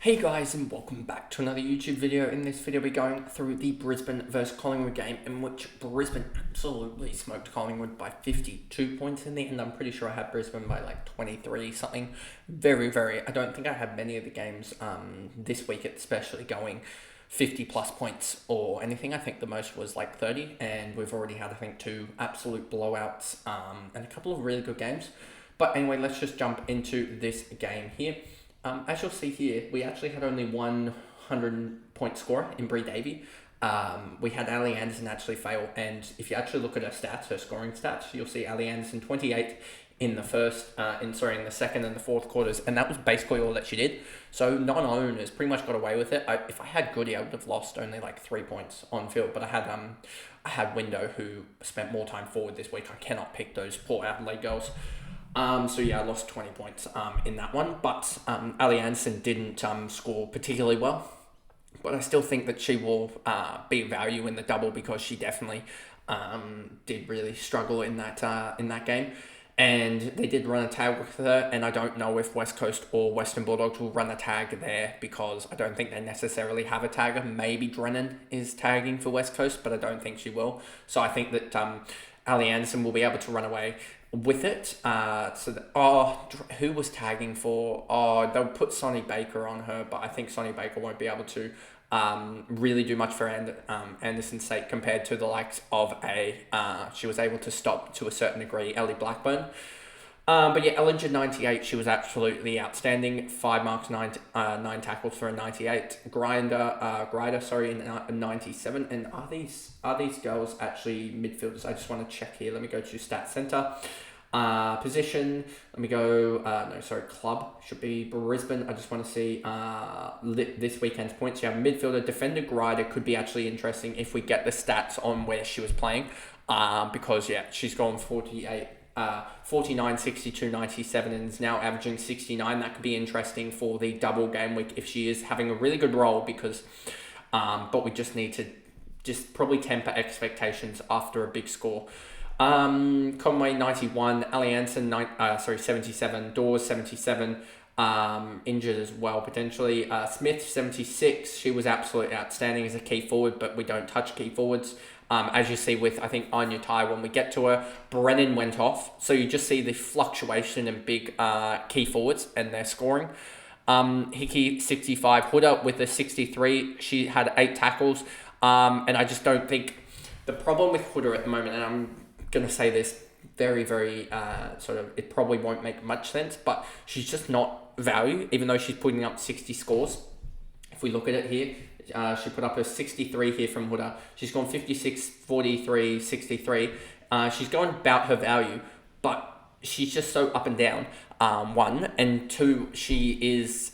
Hey guys, and welcome back to another YouTube video. In this video we're going through the Brisbane versus Collingwood game, in which Brisbane absolutely smoked Collingwood by 52 points in the end. I'm pretty sure I had Brisbane by like 23 something. I don't think I had many of the games this week especially going 50 plus points or anything. I think the most was like 30, and we've already had I think two absolute blowouts and a couple of really good games. But anyway, let's just jump into this game here. As you'll see here, we actually had only 100-point scorer in Bree Davey. We had Ali Anderson actually fail, and if you actually look at her stats, her scoring stats, you'll see Ali Anderson 28 in the second and the fourth quarters, and that was basically all that she did. So non-owners pretty much got away with it. If I had Goody, I would have lost only like 3 points on field, but I had Window, who spent more time forward this week. I cannot pick those poor Adelaide girls. So yeah, I lost 20 points in that one, but Ali Anderson didn't score particularly well, but I still think that she will be value in the double because she definitely did really struggle in that game, and they did run a tag with her, and I don't know if West Coast or Western Bulldogs will run a tag there because I don't think they necessarily have a tagger. Maybe Drennan is tagging for West Coast, but I don't think she will. So I think that Ali Anderson will be able to run away with it. Who was tagging for? They'll put Sonny Baker on her, but I think Sonny Baker won't be able to really do much for Anderson's sake compared to the likes of she was able to stop to a certain degree, Ellie Blackburn. But yeah, Ellinger 98, she was absolutely outstanding. 5 marks, 9 tackles for a 98. Grider, in 97. And are these girls actually midfielders? I just want to check here. Let me go to Stat Center. Position. Let me go. Club should be Brisbane. I just want to see this weekend's points. You have midfielder, defender, Grider could be actually interesting if we get the stats on where she was playing. Because yeah, she's gone 48. 49, 62, 97, and is now averaging 69. That could be interesting for the double game week if she is having a really good role because, but we just need to probably temper expectations after a big score. Conway 91, Ali Anson 77, Dawes 77, injured as well potentially. Smith 76, she was absolutely outstanding as a key forward, but we don't touch key forwards. As you see with, I think, Anya Tai, when we get to her, Brennan went off. So you just see the fluctuation in big key forwards and their scoring. Hickey, 65. Hooder with a 63. She had 8 tackles. And I just don't think... The problem with Hooder at the moment, and I'm going to say this very, very it probably won't make much sense, but she's just not value, even though she's putting up 60 scores. If we look at it here, she put up a 63 here from Hooder. She's gone 56, 43, 63. She's gone about her value, but she's just so up and down, one. And two, she is...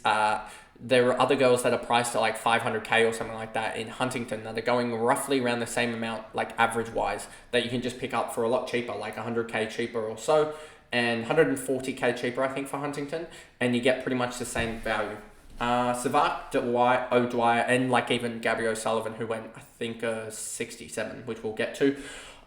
there are other girls that are priced at like 500k or something like that in Huntington that are going roughly around the same amount, like average-wise, that you can just pick up for a lot cheaper, like 100k cheaper or so, and 140k cheaper, I think, for Huntington, and you get pretty much the same value. Savak, O'Dwyer, and like even Gabby O'Sullivan, who went, I think, 67, which we'll get to.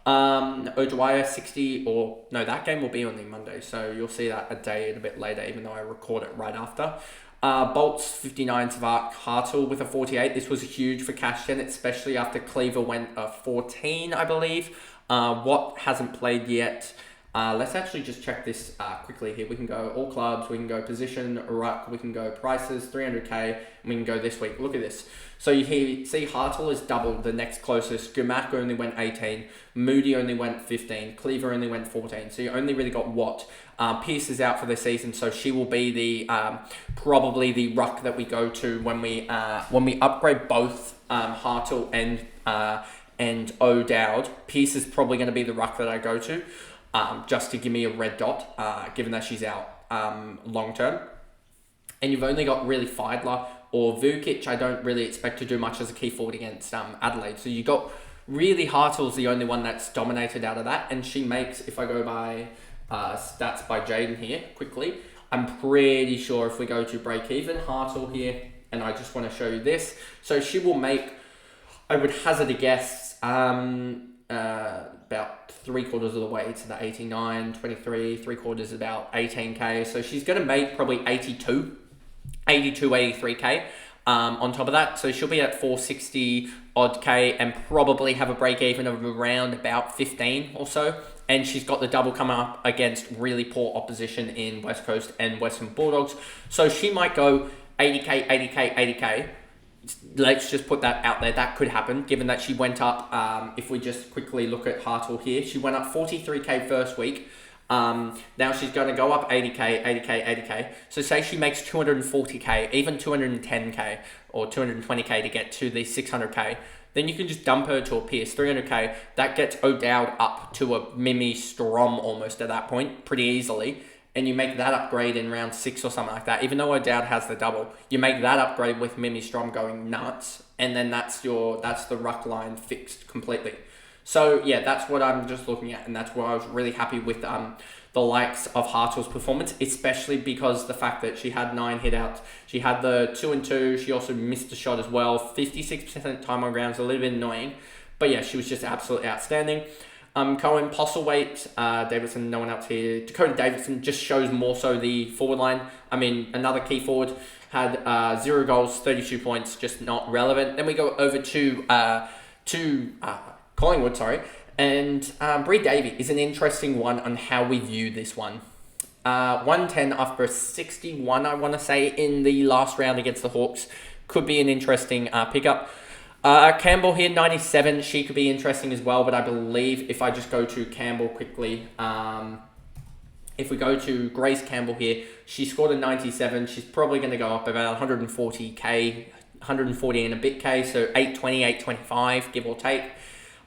O'Dwyer 60, that game will be on the Monday, so you'll see that a bit later, even though I record it right after. Bolts 59, Savak, Hartle with a 48. This was huge for Cashton, especially after Cleaver went 14, I believe. Watt hasn't played yet. Let's actually just check this quickly here. We can go all clubs, we can go position, ruck, we can go prices, 300k, and we can go this week. Look at this. So you see Hartle is doubled the next closest. Gumac only went 18. Moody only went 15. Cleaver only went 14. So you only really got Watt. Pierce is out for the season, so she will be the probably the ruck that we go to when we upgrade both Hartle and O'Dowd. Pierce is probably going to be the ruck that I go to. Just to give me a red dot, given that she's out long term. And you've only got really Feidler or Vukic. I don't really expect to do much as a key forward against Adelaide. So you got really Hartle's the only one that's dominated out of that. And she makes, if I go by stats by Jaden here quickly, I'm pretty sure if we go to break even, Hartle here, and I just want to show you this. So she will make, I would hazard a guess, about 3/4 of the way to the 89, 23, 3/4 about 18k. So she's going to make probably 82 82, 83k on top of that. So she'll be at 460 odd k and probably have a break even of around about 15 or so. And she's got the double coming up against really poor opposition in West Coast and Western Bulldogs. So she might go 80k, 80k, 80k. Let's just put that out there. That could happen, given that she went up, if we just quickly look at Hartle here, she went up 43k first week. Now she's going to go up 80k, 80k, 80k. So say she makes 240k, even 210k or 220k to get to the 600k. Then you can just dump her to a Pierce 300k. That gets O'Dowd up to a Mimi Strom almost at that point, pretty easily. And you make that upgrade in round 6 or something like that. Even though O'Dowd has the double, you make that upgrade with Mimi Strom going nuts. And then that's the ruck line fixed completely. So yeah, that's what I'm just looking at, and that's why I was really happy with the likes of Hartle's performance, especially because the fact that she had 9 hit outs, she had the 2 and 2, she also missed a shot as well. 56% time on ground is a little bit annoying, but yeah, she was just absolutely outstanding. Cohen, Postlethwaite, Davidson, no one else here. Dakota Davidson just shows more so the forward line. I mean, another key forward had 0 goals, 32 points, just not relevant. Then we go over to Collingwood, and Bree Davey is an interesting one on how we view this one. 110 after a 61, I want to say, in the last round against the Hawks. Could be an interesting pickup. Campbell here, 97. She could be interesting as well, but I believe if I just go to Campbell quickly, if we go to Grace Campbell here, she scored a 97. She's probably going to go up about 140k, 140 and a bit k, so 820, 825, give or take.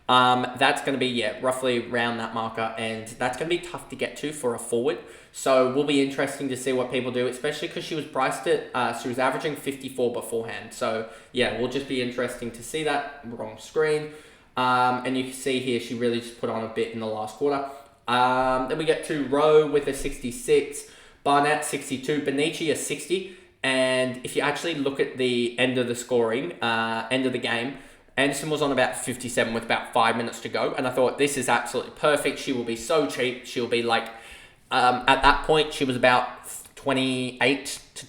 That's going to be, roughly around that marker, and that's going to be tough to get to for a forward. So will be interesting to see what people do, especially because she was priced at, she was averaging 54 beforehand. So yeah, will just be interesting to see that. Wrong screen. And you can see here, she really just put on a bit in the last quarter. Then we get to Rowe with a 66, Barnett 62, Benici a 60. And if you actually look at the end of the scoring, end of the game, Anderson was on about 57 with about 5 minutes to go. And I thought, this is absolutely perfect. She will be so cheap. She'll be like, at that point, she was about 28 to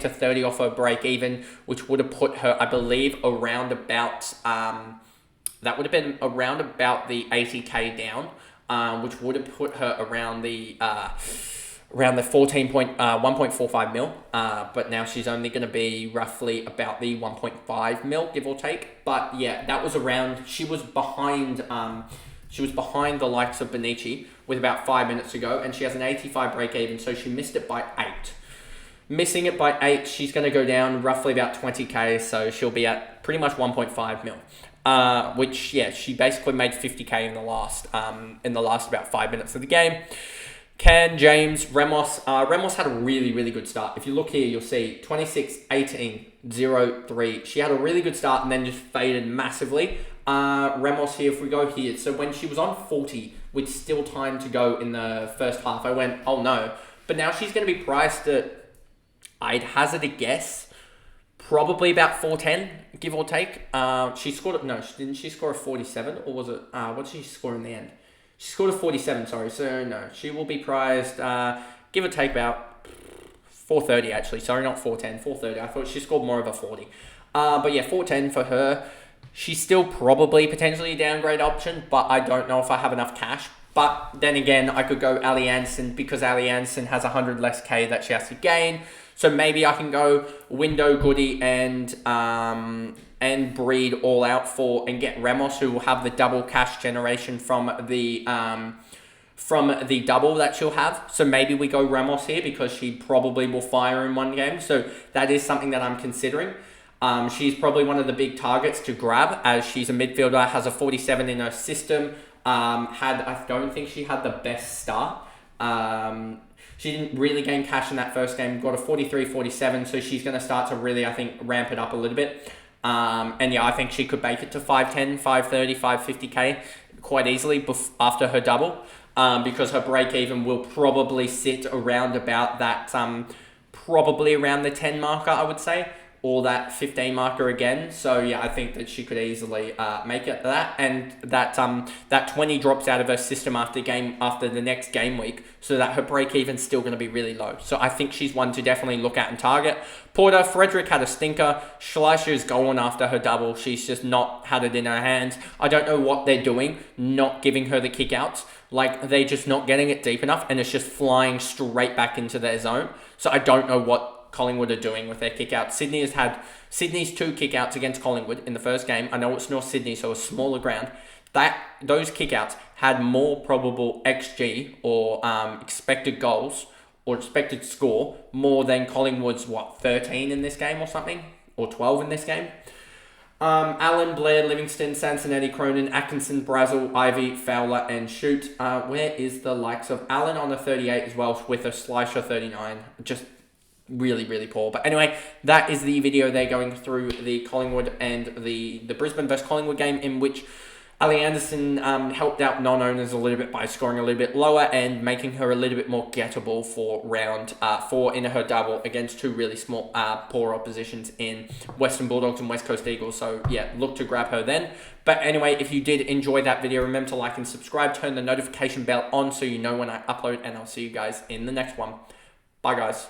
30 off her break even, which would have put her, I believe, around about, that would have been around about the 80k down, which would have put her around the 1.45 mil, but now she's only going to be roughly about the 1.5 mil, give or take. But yeah, that was around, she was behind the likes of Benici with about 5 minutes to go, and she has an 85 break even, so she missed it by 8. Missing it by 8, she's going to go down roughly about 20k, so she'll be at pretty much 1.5 mil. Which, yeah, she basically made 50k in the last about 5 minutes of the game. Can James, Ramos had a really, really good start. If you look here, you'll see 26, 18, 0, 3. She had a really good start and then just faded massively. Ramos here, if we go here, so when she was on 40 with still time to go in the first half, I went, oh no. But now she's going to be priced at, I'd hazard a guess, probably about 410, give or take. She scored, no, didn't she score a 47? Or was it, what did she score in the end? She scored a 47, sorry. So, no, she will be priced, give or take, about 430, actually. Sorry, not 410, 430. I thought she scored more of a 40. But yeah, 410 for her. She's still probably potentially a downgrade option, but I don't know if I have enough cash. But then again, I could go Ali Anson because Ali Anson has 100 less K that she has to gain. So maybe I can go Window, Goody, and Breed all out for and get Ramos, who will have the double cash generation from the double that she'll have. So maybe we go Ramos here because she probably will fire in one game. So that is something that I'm considering. She's probably one of the big targets to grab as she's a midfielder, has a 47 in her system. I don't think she had the best start. She didn't really gain cash in that first game, got a 43, 47, so she's going to start to really, I think, ramp it up a little bit. And yeah, I think she could make it to 510, 530, 550k quite easily after her double, because her break even will probably sit around about that, probably around the 10 marker, I would say. or that 15 marker again. So yeah, I think that she could easily make it that, and that 20 drops out of her system after the next game week, so that her break even's still going to be really low. So I think she's one to definitely look at and target. Porter, Frederick had a stinker. Schleicher's going after her double. She's just not had it in her hands. I don't know what they're doing, not giving her the kick-outs. Like, they're just not getting it deep enough, and it's just flying straight back into their zone. So I don't know what Collingwood are doing with their kick-outs. Sydney's 2 kick-outs against Collingwood in the first game. I know it's North Sydney, so a smaller ground. Those kick-outs had more probable XG, or expected goals, or expected score, more than Collingwood's, 13 in this game or something? Or 12 in this game? Allen, Blair, Livingston, Sansonetti, Cronin, Atkinson, Brazel, Ivy, Fowler, and Shute. Where is the likes of Allen on a 38 as well, with a Schleicher 39? Just really, really poor. But anyway, that is the video there going through the Collingwood and the Brisbane versus Collingwood game, in which Ali Anderson helped out non-owners a little bit by scoring a little bit lower and making her a little bit more gettable for round 4 in her double against 2 really small, poor oppositions in Western Bulldogs and West Coast Eagles. So yeah, look to grab her then. But anyway, if you did enjoy that video, remember to like and subscribe, turn the notification bell on so you know when I upload, and I'll see you guys in the next one. Bye guys.